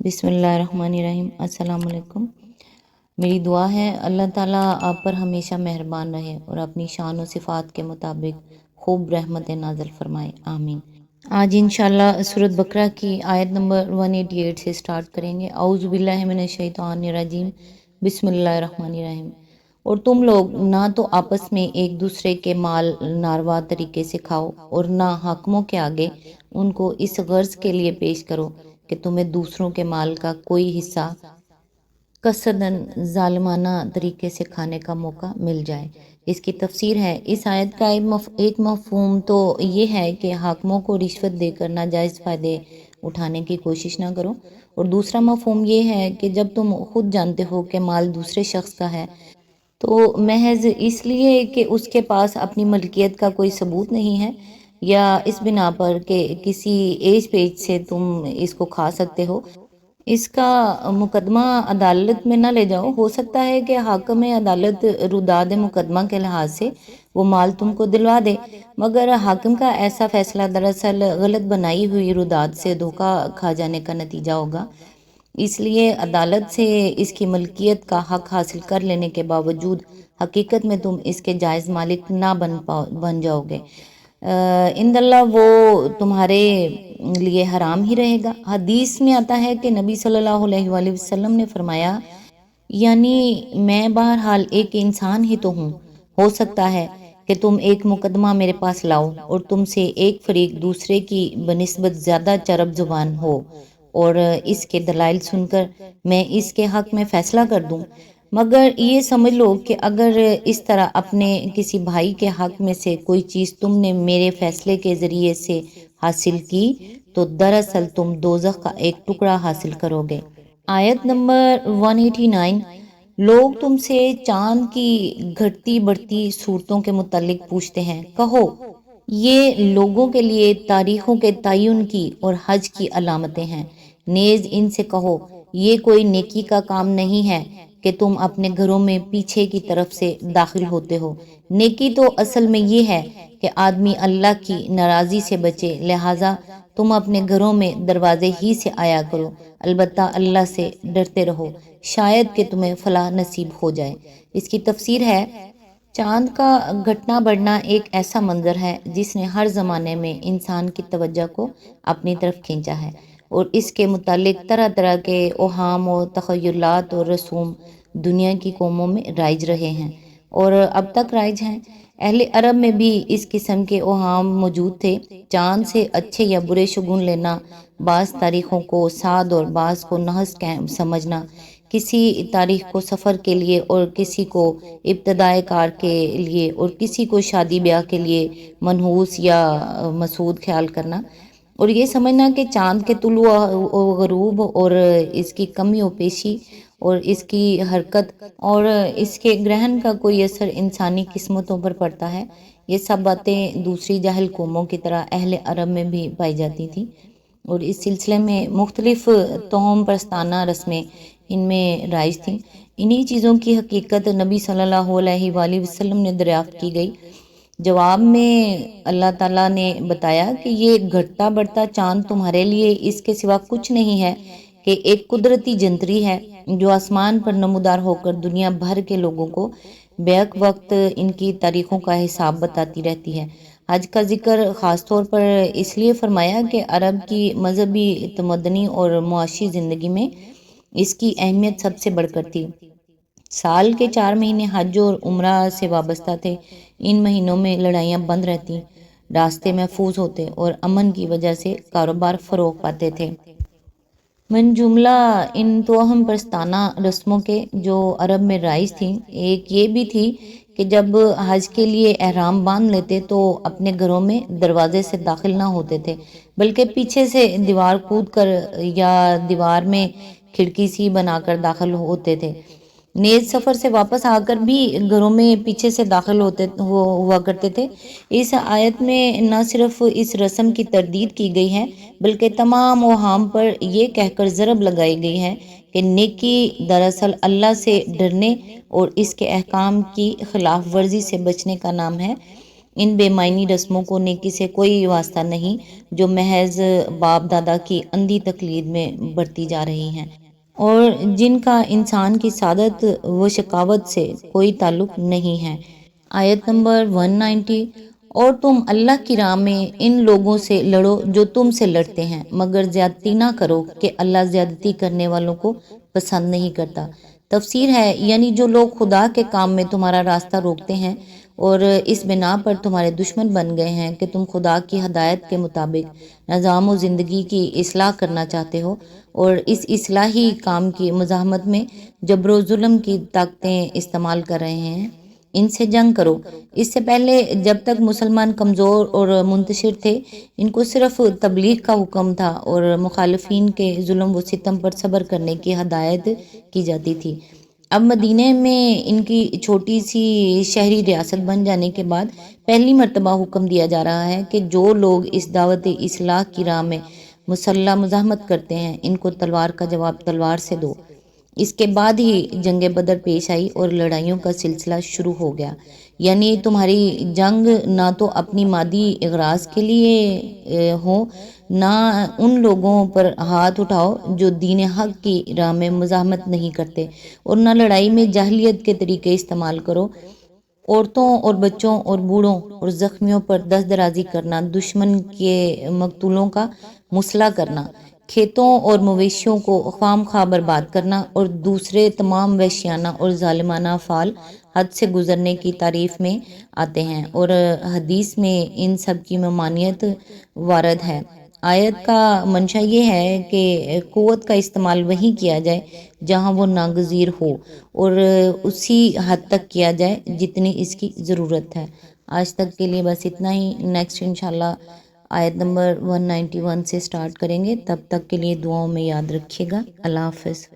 بسم اللہ الرحمن الرحیم۔ السلام علیکم۔ میری دعا ہے اللہ تعالیٰ آپ پر ہمیشہ مہربان رہے اور اپنی شان و صفات کے مطابق خوب رحمت نازل فرمائے، آمین۔ آج انشاءاللہ سورۃ بقرہ کی آیت نمبر 188 سے سٹارٹ کریں گے۔ اعوذ باللہ من الشیطان الرجیم، بسم اللہ الرحمن الرحیم۔ اور تم لوگ نہ تو آپس میں ایک دوسرے کے مال ناروا طریقے سے کھاؤ اور نہ حاکموں کے آگے ان کو اس غرض کے لیے پیش کرو کہ تمہیں دوسروں کے مال کا کوئی حصہ قصداً ظالمانہ طریقے سے کھانے کا موقع مل جائے۔ اس کی تفسیر ہے، اس آیت کا ایک مفہوم تو یہ ہے کہ حاکموں کو رشوت دے کر ناجائز فائدے اٹھانے کی کوشش نہ کرو، اور دوسرا مفہوم یہ ہے کہ جب تم خود جانتے ہو کہ مال دوسرے شخص کا ہے تو محض اس لیے کہ اس کے پاس اپنی ملکیت کا کوئی ثبوت نہیں ہے یا اس بنا پر کہ کسی ایج پیج سے تم اس کو کھا سکتے ہو، اس کا مقدمہ عدالت میں نہ لے جاؤ۔ ہو سکتا ہے کہ حاکم عدالت روداد مقدمہ کے لحاظ سے وہ مال تم کو دلوا دے، مگر حاکم کا ایسا فیصلہ دراصل غلط بنائی ہوئی روداد سے دھوکہ کھا جانے کا نتیجہ ہوگا۔ اس لیے عدالت سے اس کی ملکیت کا حق حاصل کر لینے کے باوجود حقیقت میں تم اس کے جائز مالک نہ بن جاؤ گے۔ عند اللہ وہ تمہارے لیے حرام ہی رہے گا۔ حدیث میں آتا ہے کہ نبی صلی اللہ علیہ وآلہ وسلم نے فرمایا، یعنی میں بہرحال ایک انسان ہی تو ہوں، ہو سکتا ہے کہ تم ایک مقدمہ میرے پاس لاؤ اور تم سے ایک فریق دوسرے کی بنسبت زیادہ چرب زبان ہو اور اس کے دلائل سن کر میں اس کے حق میں فیصلہ کر دوں، مگر یہ سمجھ لو کہ اگر اس طرح اپنے کسی بھائی کے حق میں سے کوئی چیز تم نے میرے فیصلے کے ذریعے سے حاصل کی تو دراصل تم دوزخ کا ایک ٹکڑا حاصل کرو گے۔ آیت نمبر 189۔ لوگ تم سے چاند کی گھٹتی بڑھتی صورتوں کے متعلق پوچھتے ہیں، کہو یہ لوگوں کے لیے تاریخوں کے تعین کی اور حج کی علامتیں ہیں۔ نیز ان سے کہو، یہ کوئی نیکی کا کام نہیں ہے کہ تم اپنے گھروں میں پیچھے کی طرف سے داخل ہوتے ہو۔ نیکی تو اصل میں یہ ہے کہ آدمی اللہ کی ناراضی سے بچے، لہٰذا تم اپنے گھروں میں دروازے ہی سے آیا کرو، البتہ اللہ سے ڈرتے رہو، شاید کہ تمہیں فلاح نصیب ہو جائے۔ اس کی تفسیر ہے، چاند کا گھٹنا بڑھنا ایک ایسا منظر ہے جس نے ہر زمانے میں انسان کی توجہ کو اپنی طرف کھینچا ہے، اور اس کے متعلق طرح طرح کے اوہام و تخیلات اور رسوم دنیا کی قوموں میں رائج رہے ہیں اور اب تک رائج ہیں۔ اہل عرب میں بھی اس قسم کے اوہام موجود تھے۔ چاند سے اچھے یا برے شگون لینا، بعض تاریخوں کو سعد اور بعض کو نحس سمجھنا، کسی تاریخ کو سفر کے لیے اور کسی کو ابتدائے کار کے لیے اور کسی کو شادی بیاہ کے لیے منحوس یا مسعود خیال کرنا، اور یہ سمجھنا کہ چاند کے طلوع و غروب اور اس کی کمی و پیشی اور اس کی حرکت اور اس کے گرہن کا کوئی اثر انسانی قسمتوں پر پڑتا ہے، یہ سب باتیں دوسری جاہل قوموں کی طرح اہل عرب میں بھی پائی جاتی تھیں، اور اس سلسلے میں مختلف توہم پرستانہ رسمیں ان میں رائج تھیں۔ انہی چیزوں کی حقیقت نبی صلی اللہ علیہ وآلہ وسلم نے دریافت کی گئی۔ جواب میں اللہ تعالیٰ نے بتایا کہ یہ گھٹتا بڑھتا چاند تمہارے لیے اس کے سوا کچھ نہیں ہے کہ ایک قدرتی جنتری ہے جو آسمان پر نمودار ہو کر دنیا بھر کے لوگوں کو بیک وقت ان کی تاریخوں کا حساب بتاتی رہتی ہے۔ حج کا ذکر خاص طور پر اس لیے فرمایا کہ عرب کی مذہبی، تمدنی اور معاشی زندگی میں اس کی اہمیت سب سے بڑھ کر تھی۔ سال کے 4 مہینے حج اور عمرہ سے وابستہ تھے۔ ان مہینوں میں لڑائیاں بند رہتی، راستے محفوظ ہوتے اور امن کی وجہ سے کاروبار فروغ پاتے تھے۔ من جملہ ان توہم پرستانہ رسموں کے جو عرب میں رائج تھیں، ایک یہ بھی تھی کہ جب حج کے لیے احرام باندھ لیتے تو اپنے گھروں میں دروازے سے داخل نہ ہوتے تھے، بلکہ پیچھے سے دیوار کود کر یا دیوار میں کھڑکی سی بنا کر داخل ہوتے تھے۔ نیز سفر سے واپس آ کر بھی گھروں میں پیچھے سے داخل ہوا کرتے تھے۔ اس آیت میں نہ صرف اس رسم کی تردید کی گئی ہے بلکہ تمام اوہام پر یہ کہہ کر ضرب لگائی گئی ہے کہ نیکی دراصل اللہ سے ڈرنے اور اس کے احکام کی خلاف ورزی سے بچنے کا نام ہے۔ ان بے معنی رسموں کو نیکی سے کوئی واسطہ نہیں جو محض باپ دادا کی اندھی تقلید میں برتی جا رہی ہیں اور جن کا انسان کی سعادت و شقاوت سے کوئی تعلق نہیں ہے۔ آیت نمبر 190، اور تم اللہ کی راہ میں ان لوگوں سے لڑو جو تم سے لڑتے ہیں، مگر زیادتی نہ کرو کہ اللہ زیادتی کرنے والوں کو پسند نہیں کرتا۔ تفسیر ہے، یعنی جو لوگ خدا کے کام میں تمہارا راستہ روکتے ہیں اور اس بنا پر تمہارے دشمن بن گئے ہیں کہ تم خدا کی ہدایت کے مطابق نظام و زندگی کی اصلاح کرنا چاہتے ہو اور اس اصلاحی کام کی مزاحمت میں جبر و ظلم کی طاقتیں استعمال کر رہے ہیں، ان سے جنگ کرو۔ اس سے پہلے جب تک مسلمان کمزور اور منتشر تھے، ان کو صرف تبلیغ کا حکم تھا اور مخالفین کے ظلم و ستم پر صبر کرنے کی ہدایت کی جاتی تھی۔ اب مدینہ میں ان کی چھوٹی سی شہری ریاست بن جانے کے بعد پہلی مرتبہ حکم دیا جا رہا ہے کہ جو لوگ اس دعوت اصلاح کی راہ میں مسلح مزاحمت کرتے ہیں، ان کو تلوار کا جواب تلوار سے دو۔ اس کے بعد ہی جنگ بدر پیش آئی اور لڑائیوں کا سلسلہ شروع ہو گیا، یعنی تمہاری جنگ نہ تو اپنی مادی اغراض کے لیے ہو، نہ ان لوگوں پر ہاتھ اٹھاؤ جو دین حق کی راہ میں مزاحمت نہیں کرتے، اور نہ لڑائی میں جاہلیت کے طریقے استعمال کرو۔ عورتوں اور بچوں اور بوڑھوں اور زخمیوں پر دست درازی کرنا، دشمن کے مقتولوں کا مسئلہ کرنا، کھیتوں اور مویشیوں کو خام خواہ برباد کرنا اور دوسرے تمام وحشیانہ اور ظالمانہ افعال حد سے گزرنے کی تعریف میں آتے ہیں، اور حدیث میں ان سب کی ممانعت وارد ہے۔ آیت کا منشا یہ ہے کہ قوت کا استعمال وہیں کیا جائے جہاں وہ ناگزیر ہو، اور اسی حد تک کیا جائے جتنی اس کی ضرورت ہے۔ آج تک کے لیے بس اتنا ہی، نیکسٹ انشاءاللہ آیت نمبر 191 سے سٹارٹ کریں گے۔ تب تک کے لیے دعاؤں میں یاد رکھیے گا۔ اللہ حافظ۔